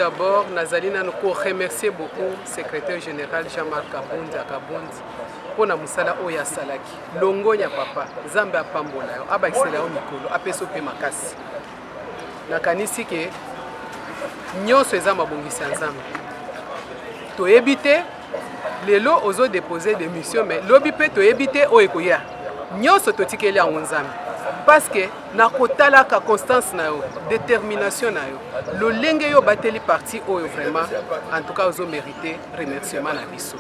D'abord, Nazalina nous remercier beaucoup le secrétaire général Jean-Marc Kabondi pour la musala oya salaki. Longo nya papa, Zambé a pambola yo, aba excellent mikolo, apeso pe makasi. Nakanisi ke nyonso eza mabongisa nzambe. To ebite lelo ozo déposer des missions mais lobi pe to ebite o ekoya. Nyonso to tikeli ya nzambe. Parce que na kotala ka constance na yo, détermination na yo. Le lenge yo bateli parti oyo vraiment en tout cas ozo mériter remerciement na biso.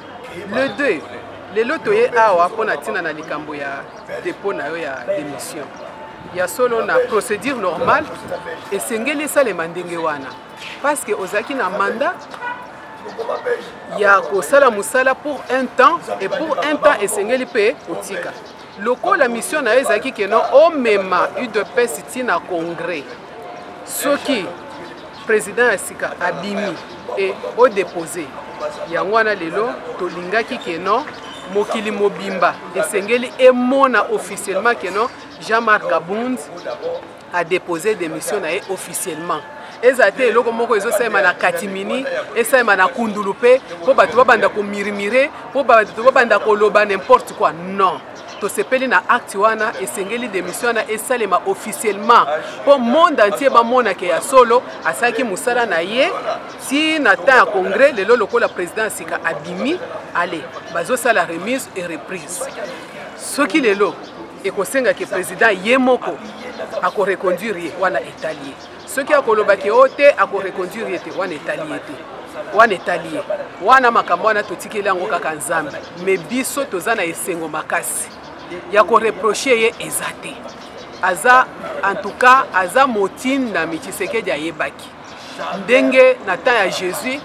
Le 2, le loto ye awa pona tina na likambo ya dépôt na yo ya démission. Ya solo na procédure normale et sengeli sa le mandenge wana. Parce que ozaki na mandat ya ko sala musala pour un temps et pour un temps esengeli pe otika. Loko la mission na ezaki que non o mema UDPS tina congrès. Ce qui président Asika abimi et au déposé yangwana lelo to lingaki que non mokili mobimba esengeli emona officiellement que non Jean-Marc Kabondi a déposé des missions na officiellement. Ezate loko moko ezo sema na katimini esema na kundulupe po batu babanda ko mirimire po batu babanda ko loba n'importe quoi non. To sepeli na acte wana esengeli démission na esalema officiellement pour monde entier ba mona ke ya solo asaki musala na ye si na temps ya congrès lelo lokola président Sika abimi allez bazo sala remise et reprise soki lelo ekosenga ke président ye moko ako reconduire wana étalier soki akoloba ke ote ako reconduire te wana étalier te wana étalier wana makambo wana totikeli yango kaka nzambe mais biso tozana esengo makasi ya ko reprocher ye ezate aza en tout cas aza motine na Tshisekedi ayebaki ndenge na temps ya Jésus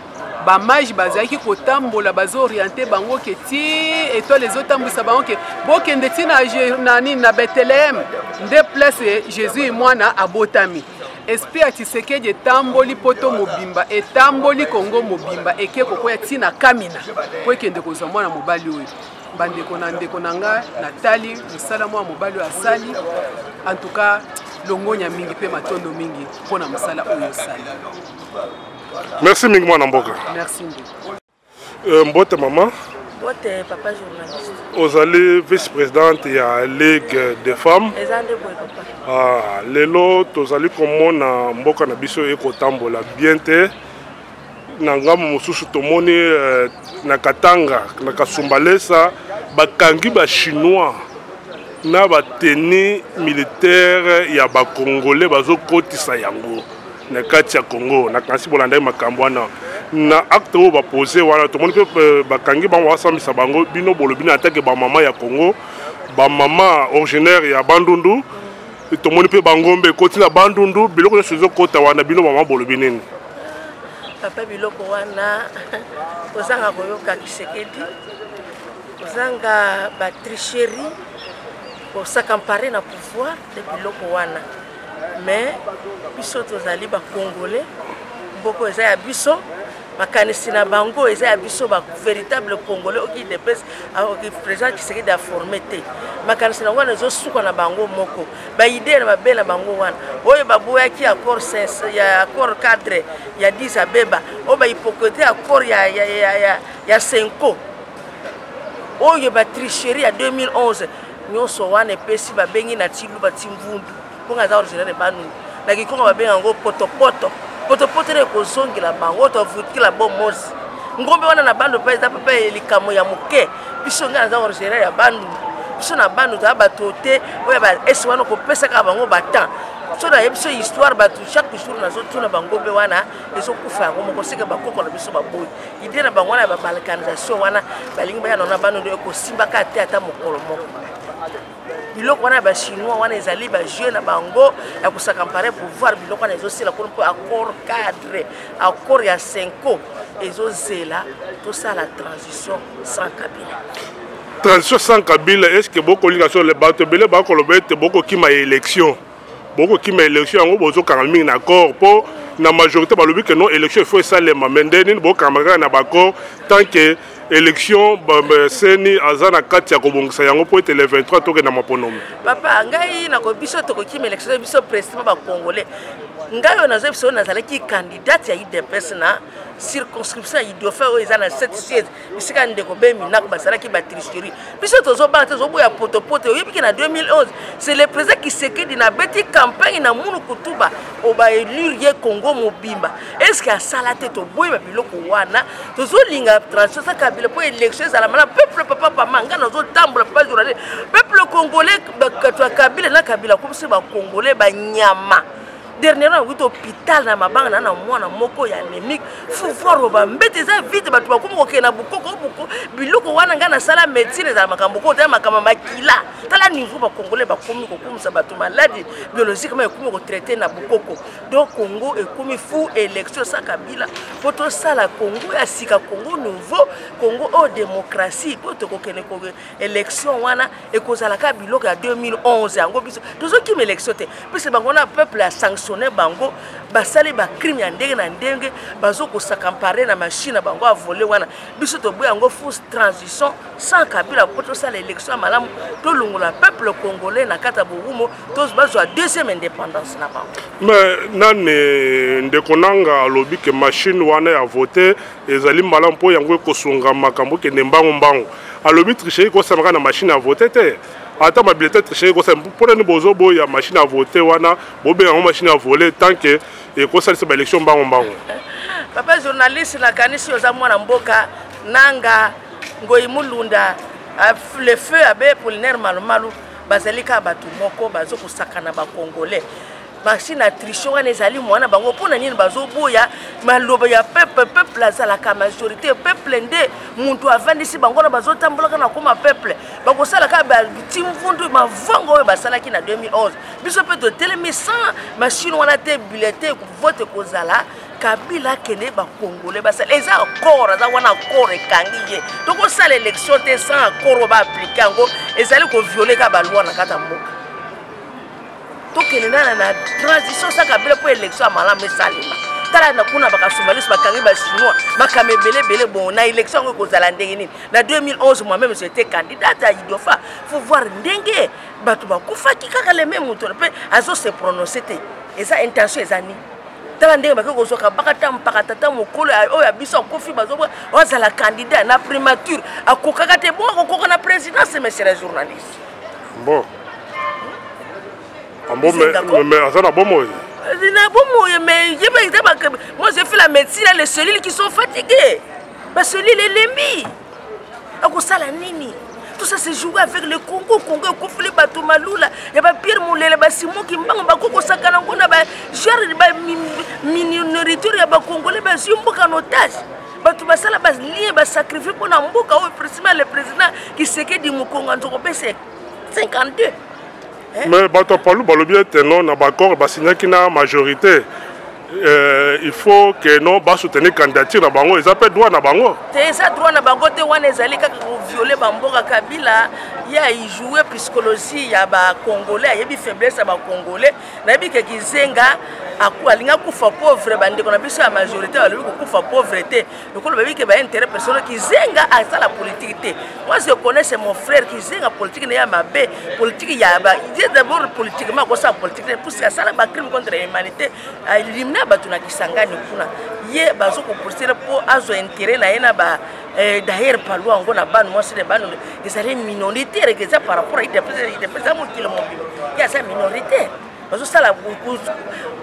ba mage bazaki kotambola bazo orienter bango ke ti étoile les otambisa bango ke bokende ti na Bethléem nde place Jésus mwana abotami esprit ya Tshisekedi etamboli poto mobimba etamboli Kongo mobimba eke kokoya ti na Kamina po ekende kozwa mwana mobali oyo bandeko na ndeko na nga Natali musala mwa mobali asali en tout cas longonya mingi pe matondo mingi pona musala oyo sali. Merci mingi mwana mboka. Merci ndeko. Mbote maman. Mbote papa journaliste. Ozali vice-présidente ya Ligue des femmes. Ezande boy papa. Ah, lelo tozali komona mboka na biso ekotambola bien te. Nangamu mususu tomoni na Katanga na Kasumbalesa bakangi ba chinois na ba tenue militaire ya ba congolais bazo kotisa yango na kati ya Congo na kansi bolanda makambo wana na acte o ba poser wana tomoni pe bakangi bango wasambisa bango bino bolobi na attaque ba mama ya Congo ba mama originaire ya Bandundu tomoni pe bangombe kotina Bandundu biloko na sezo kota wana bino mama bolobi nini. Papa biloko wana kozanga koyoka Tshisekedi kozanga ba tricherie pour s'accaparer na pouvoir de biloko wana mais biso tozali ba congolais boko eza ya biso makanisi na bango eza ya biso ba véritable congolais oki de pes oki président Tshisekedi a formé te makanisi na wana zo suka na bango moko ba idée na babela bango wana oyo baboya ki accord ya accord cadre ya 10 Abeba o ba hypocrite accord ya 5 oyo ba tricherie ya 2011 nyonso wana pesi ba bengi na tilu ba timvundu ponga za original banu na kikonga ba benga ngo potopoto re kozongela bango to vutikila bomosi ngombe wana na bando pa eza papa likamo ya muke biso nga za original ya bandu biso na bandu ta batote oya ba esi wana ko pesa ka bango batan so na yebiso histoire batu chaque jour na zo tuna bangombe wana ezo kufa ngo moko sika bakoko na biso baboyi idée na bango wana ba balkanisation wana balingi ba na bandu de ko simba ka te ata mokolo moko biloko wana ba chinois wana ezali ba jeu na bango ya kusakampare pouvoir biloko wana ezosela ko accord cadre accord ya 5 ezozela to ça la transition sans Kabila. Transition sans Kabila, est-ce que beaucoup de gens les battent belé bako lobete beaucoup qui ma élection en bozo kalmi na accord pour na majorité ba lobi que non élection il faut ça les mamendeni beaucoup camarade na bako tant que élection seni azana kati ya kobongisa yango po ete le 23 toke na maponomi. Papa ngai na ko biso to ko kim élection biso président ba congolais. Ngai on a biso na zalaki candidate ya IDPS na circonscription il doit faire ils en 7 sièges bisika ndeko be minak basalaki ba tricherie biso tozo ba tozo boya potopoto yebiki na 2011 c'est le président qui sekedi na beti campagne na munu kutuba oba élire Congo mobimba est-ce que sala te to boya biloko wana tozo linga transition sa kabila po élection za la mala peuple papa manga nazo tambola pas journée peuple congolais ba kabila na kabila comme c'est ba congolais ba nyama. Dernièrement, oui, hôpital na mabanga na mwana moko ya anémique faut voir ba mbete za vite ba tuba ko na bukoko biloko wana ngana sala médecine za makambo ko tema kama makila tala niveau ba congolais ba komi ko kumisa ba maladie biologique ma komi ko traiter na bukoko donc Congo e komi fou élection sa kabila poto sala Congo ya sika Congo nouveau Congo au démocratie poto ko kene ko élection wana e ko sala ka biloko ya 2011 yango biso tozo ki élection te parce bango na peuple a sanctionné bango basali ba crime ya ndenge na ndenge bazo ko sakampare na machine bango a voler wana biso to boya ngo fausse transition sans kabila poto sala élection malamu to lungola peuple congolais na kata borumo to bazo deuxième indépendance na bango mais nane ndekonanga lobi ke machine wana ya voter ezali malamu po yango ko sunga makambo ke nembango mbango alobi tricher ko samaka na machine à voter te ata ma bulletin tricher ko sam pour ne bozo boya machine à voter wana bobe en machine à voler tant que et ko salisa ba élection mbango mbango papa journaliste na kanisi oza mwana mboka nanga ngoyi mulunda le feu abe Apollinaire Malumalu bazalika batu moko bazo ko sakana ba congolais machine à tricher wana ezali mwana bango pona nini bazo boya maloba ya peuple azala ka majorité peuple nde muntu avandisi bango na bazo tambola kana koma peuple bako sala ka ba timvundu mavango oyo basalaki na 2011 biso pe to telemi sans machine wana te bulletin ko vote ko zala kabila kene ba congolais basala eza corps za wana corps ekangiye to ko sala élection te sans corps ba appliquer ngo ezali ko violer ka ba loi na kata mboka to kenena na transition sa kabila po élection malamu esalema tala na kuna bakasumalisi bakangi ba chinois makamebele bele bon na élection ko zala ndenge nini na 2011 moi-même j'étais candidate à Idofa faut voir ndenge batu bakufaki kaka le même moto pe azo se prononcer te eza intention ezani tala ndenge bakoko zoka bakata mpaka tata mokolo oyo biso kofi bazoba ozala candidat na primature akokaka te bon akokaka na présidence monsieur les journalistes bon bon mais azana bon moi mais moi j'ai fait la médecine les cellules qui sont fatiguées les cellules les lembi akosala nini tout ça c'est joué avec le Congo kofle bato malula ya ba Pierre Mulele ba Simon Kimbango ba koko sakana ngona ba genre ba minorité ya ba congolais ba zimboka en otage bato basala ba lien ba sacrifier pour na mboka o président le président qui sekedi mukonga nzoko pese 52. Mais bato palu balobi ete non na bakor basignaki na majorité il faut que non ba soutenir candidature na bango eza pe droit na bango te ça droit na bango te wana ezali kaka ko violer ba mboka kabila ya y jouer psychologie ya ba congolais yebi faiblesse ya ba congolais na yebi ke kizenga alinga kufa pauvre bande kona biso ya majorité balobi ko kufa pauvreté lokolo babi ke ba intérêt personnel kizenga asa la politique te moi je connais c'est mon frère kizenga politique ne ya mabe politique ya ba d'abord politiquement ko sa politique pour ça la ba crime contre l'humanité éliminer batu na kisangani kuna ye bazo ko poursuivre pour azo intérêt na yena ba d'ailleurs pas loin on a ban moi c'est des ban des allées minoritaires que ça par rapport à des mon kilo mobile il y a ça minoritaire bazo ça la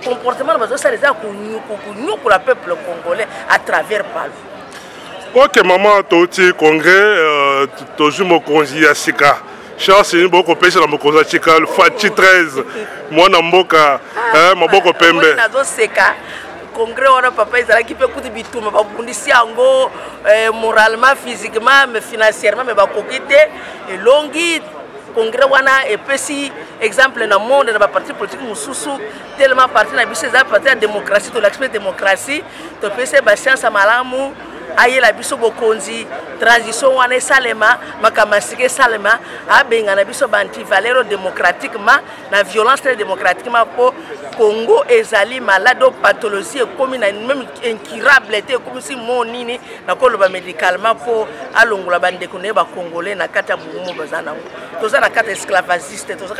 comportement bazo ça les a pour la peuple congolais à travers Palu. OK maman toti congrès toujours mo konzi ya sika Charles ni boko pesa na mokonza chika le fati 13 mwana mboka maboko pembe nazo seka congrès wana papa ezalaki pe kuti bituma babundisi yango moralement physiquement mais financièrement mais bakokite elongi congrès wana epesi exemple na monde na ba parti politique mususu tellement parti na biso za parti la démocratie to l'aspect démocratie to pese ba chance malamu ayela biso bokonzi transition wana salema makamasike salema abenga na biso banti valero démocratiquement na violence très démocratiquement pour Congo ezali malade pathologie comme na même incurable te comme si monini na koloba médicalement pour alongola bande ko ne ba congolais na kata bumo bazana to za na kata esclavagiste to za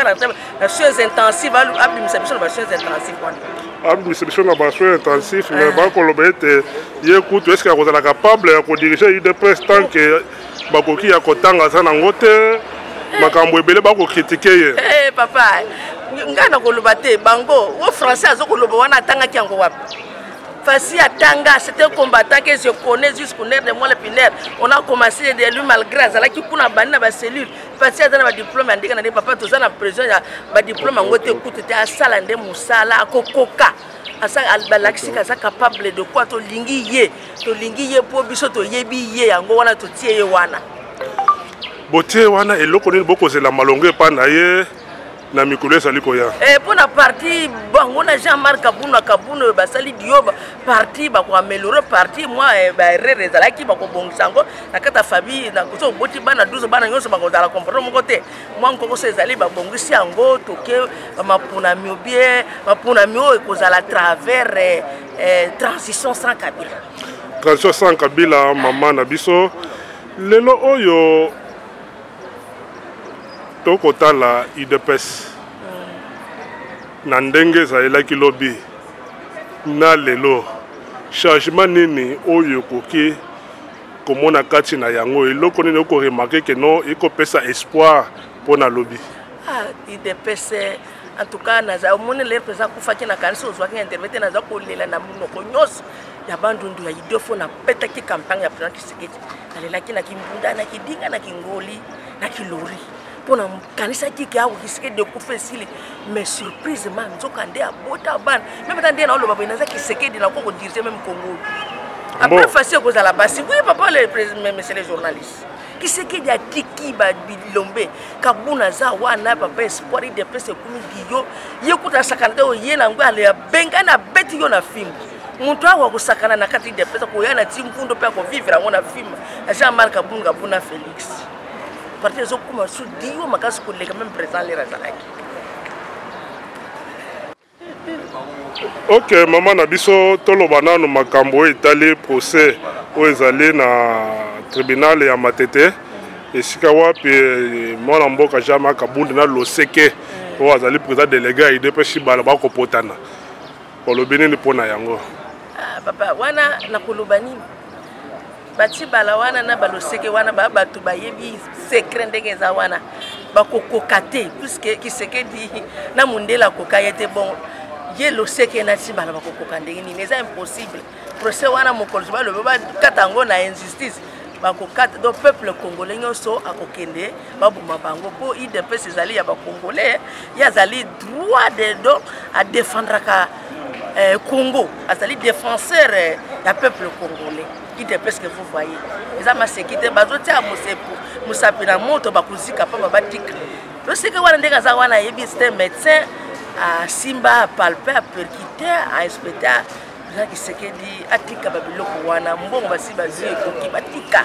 na soins intensives abimisa biso na soins intensives wana abimisa na ba soins intensifs mais ba koloba ete yekutu est-ce que vous êtes capable de diriger UDPS tant que bakoki ya kotanga sana ngote makambo ebele bako critiquer eh papa ngana koloba te bango wo français azokoloba wana tanga kiango wapi Fassi Atanga, c'était un combattant que je connais jusqu'au nerf de moi le pinaire. On a commencé de lui malgré ça. Là qui pour na banana ba cellule. Fassi Atanga ba diplôme andika na papa to za na prison ya ba diplôme ngote kutu te asala nde musala akokoka. Asa albalaxi kaza capable de quoi to lingi ye po biso to yebi ye yango wana to tie ye wana. Botie wana eloko ni boko zela malongo pa na ye. Na mikolo sali koya pour la partie bon on a Jean-Marc Kabuno basali dioba partie ba ko améliorer partie moi ba rere zala ki ba ko bongisango na kata famille na ko boti bana 12 bana nyonso ba ko zala comprendre mon côté moi ko ko sezali ba bongisi yango toke mapuna miobie mapuna mio ko zala travers transition sans Kabila mama na biso lelo oyo toko tala UDPS na ndenge zaelaki lobby na lelo changement nini oyo koki komona kati na yango eloko nini oko remarquer que non iko pesa espoir pour na lobby UDPS en tout cas na za moni le président kufaki na kanisa ozwaki intervenir na za ko lela na munoko nyos ya bandundu ya idofo na peta ki campagne ya président Kisekedi na lela ki na kimbunda na kidinga na kingoli na kilori pour na kanisa ki ka Kisekedi de kufesili mais surprise man nzokande abota ban même tande na oloba bina za Kisekedi na ko dirige même Congo après facile cause à la base oui papa le président monsieur les journalistes Kisekedi a tiki ba bilombe kabuna za wana papa espoir de presse kumi giyo yekuta sakante o yena ngwa le benga na beti yo na film muntu awa kusakana na kati de presse ko yana timfundo pe ko vivre ngona film Jean-Marc Kabuna Félix parti zo kuma su diyo makasi ko lega même président le razalaki. Ok mama na biso toloba nanu makambo etali procès o ezali na tribunal ya Matete esika wapi mwana mboka Jean-Marc Kabunda na loseke o azali président délégué ya UDPS bala bako potana olobi nini pona yango papa wana na koloba nini bati bala wana na baloseke wana batu bayebi secret ndenge za wana bakokokate puisque Kisekedi na mundela kokayete bon ye loseke na ti bala bakokoka ndenge nini eza impossible procès wana mokolo ba le ba katango na injustice bakokata do peuple congolais nyonso akokende babuma bango po UDPS ezali ya ba congolais ya zali droit de do à défendre ka Congo azali défenseur ya peuple congolais UDPS que vous voyez eza masekite bazoti a musapi na moto bakuzika pa batika le seke wana ndeka za wana yebi c'est médecin à Simba à palper à percuter à inspecter Kisekedi atika babiloko wana mbongo basi bazie koki batika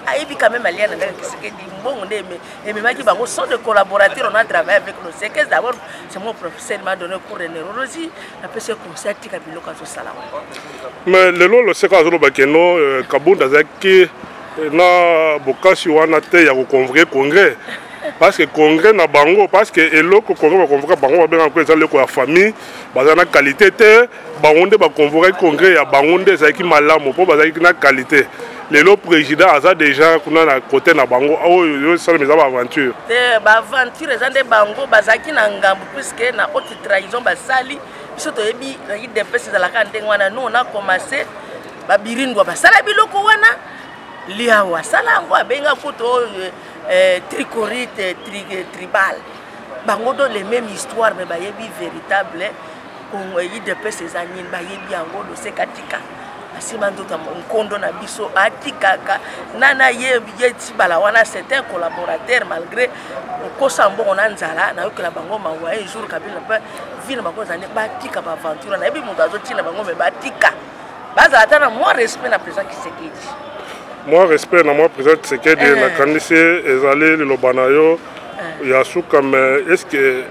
aibi quand même alien na Kisekedi mbongo ndeme ememaki bango sont de collaborateurs on a travaillé avec nos séquelles d'abord c'est mon professeur m'a donné cours de neurologie après ce conseil atika biloko zo sala mais lelo le seka zo bakeno Kabunda zaki na bokasi wana te ya ko convoquer congrès parce que congrès na bango parce que eloko congrès ba convoquer bango ba benga ko ezali ko ya famille bazana qualité te bangonde ba convoquer congrès ya bangonde zaki malamu po bazaki na qualité lelo président aza déjà kuna na côté na bango yo sala mes aventure te ba aventure zande bango bazaki na ngambu puisque na haute trahison basali biso to yebi na UDPS za la kandenge wana nous on a commencé ba birindwa basala biloko wana liawa sala ngo abenga koto tricorite tribal bango do les mêmes histoires mais ba yebi véritable ko UDPS ezanyin ba yebi yango do sekatika asima ndoto mkondo na biso atikaka nana yebi bala wana c'est un collaborateur malgré kosa mbongo na nzala na yokela bango mawa un jour Kabila pa vina makoza ne batika ba aventure na yebi mundo azotina bango me batika baza atana moi respect na président Kisekedi moi respect na moi président Tshisekedi nakanisi ezali liloba na yo ya suka mais est-ce que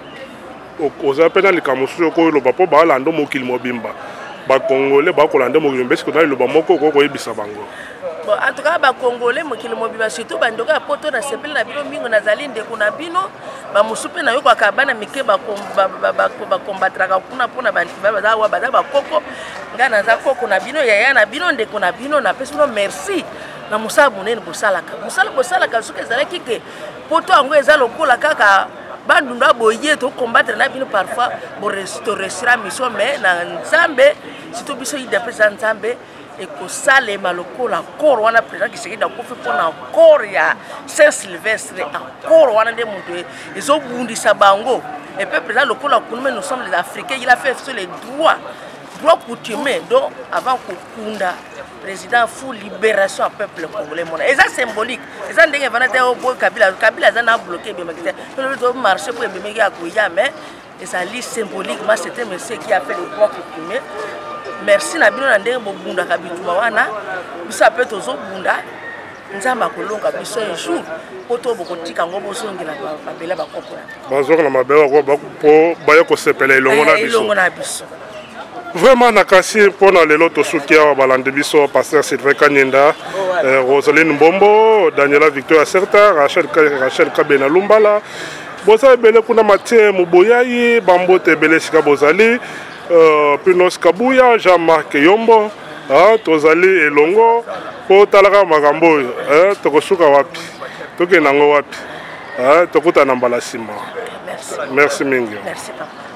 oza pena likambo mosusu okoyoloba mpo baalanda mokili mobimba bakongole bakolanda mokili mobimba est-ce que na liloba moko okoyebisa bango? Bon, en tout cas, les Congolais, mokili mobimba surtout bandoka poto na sepeli na bino mingo nazali ndeko na bino ba musupe na yo kwa kabana mike ba combattre kuna pona bantu baza wa baza ba koko ngana za koko na bino yaya na bino ndeko na bino na pesi no merci na musala munene bosalaka suka ezala kike poto ango eza lokola kaka bandunda boye to combattre na bino parfois bo restaurer mission mais na nzambe surtout biso ide président nzambe et que ça les malokola encore wana président qui s'est d'akofi pona encore ya Saint-Sylvestre encore wana de monde ezo bundisa bango et puis président lokola kunume nous sommes les Africains il a fait sur les droits coutumiers donc avant que kunda président full libération au peuple congolais mona et ça symbolique et ça ndenge vana te au Kabila za na bloqué bien makite le marché pour bien ya kuya mais et ça lit symboliquement c'était monsieur qui a fait les droits coutumiers. Merci na bino na ndenge bobunda ka bituma wana bisa pe tozo bunda nzamba kolonga biso un jour poto bokotika ngo bosongela babela bakoko bazoko na mabela ko po baya ko sepela ilongo na biso vraiment nakasi pona lelo tosukia balande biso pasteur Sylvain Kanyenda Rosaline Mbombo Daniela Victoria Certa Rachel Kabena Lumbala boza bele kuna Mathieu Muboyayi Bambote bele sika bozali Pinos Kabuya, Jean-Marc Yombo, tozali elongo po talaka makambo tokosuka wapi toke nango wapi tokuta na mbala sima. Merci mingi. Merci papa.